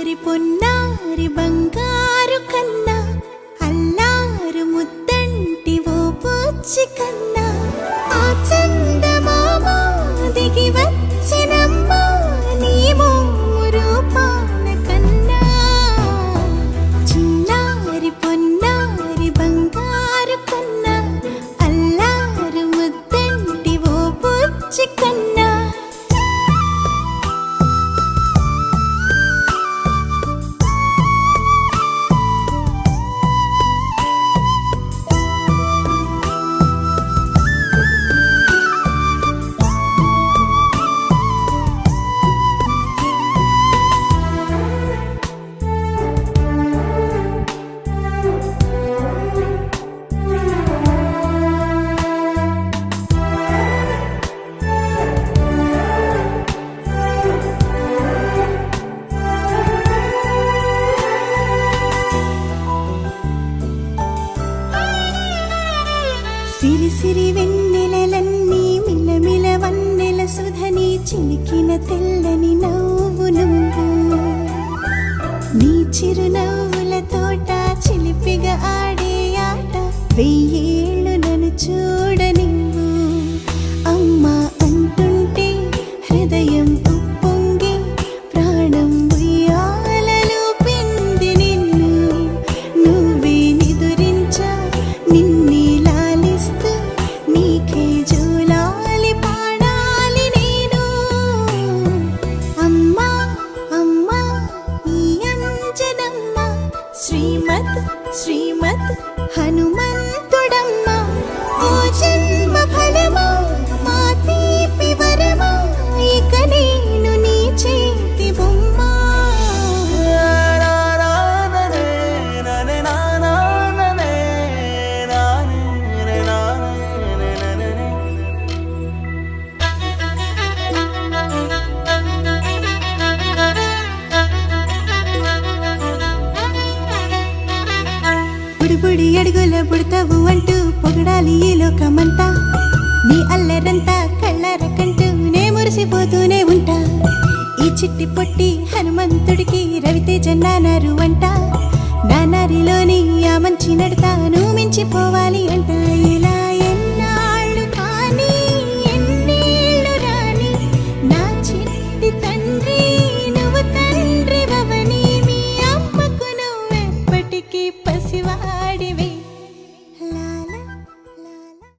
చిన్నారి పొన్నారి బంగారు కన్నా అల్లారు ముద్దంటి ఓ పూచి కన్నా ఆ చందమామ దిగి వచ్చినమ్మా నీ మోము రూపాన కన్నా చిన్నారి పొన్నారి బంగారు కన్నా అల్లారు ముద్దంటి ఓ పూచి కన్నా సిరి సిరి వెన్నెలలన్నీ మిలమిల వన్నెల సుధని చిలికిన తెల్లని నవ్వు నువ్వు నీ చిరునవ్వుల తోట చిలిపిగా ఆడే ఆట వెయ్యేళ్ళు నన్ను చూడ నువ్వు అమ్మా అంటుంటే హృదయం ఉప్పొంగి ప్రాణం ఉయ్యాలలో పిండి నిన్ను నువ్వే నిదురించా నిన్నే నీకే జోలాలి పాడాలి నేను అమ్మా అమ్మా ఈ అంజనమ్మ శ్రీమత్ శ్రీమత్ హనుమంతుడమ్మ ఓ జన్మ ఫలమా మా తీపి వరమా ఇక నేను నీ చేతి బొమ్మ బుడి అడుగుల బుడతావు అంటూ పొగడాలి ఈ లోకమంతా నీ అల్లరంతా కళ్ళారకంటూ నే మురిసిపోతూనే ఉంటా ఈ చిట్టి పొట్టి హనుమంతుడికి రవితేజ నానారు అంట నానారిలోని ఆ మంచి నడతాను మించిపోవాలి అంట ఇలా ఎన్నాళ్ళు కానీ ఎన్నేళ్ళు రాని నా చిట్టి తండ్రి నువ్వు తండ్రి వవని మీ అమ్మకు నువ్వెప్పటికీ పసివాడివి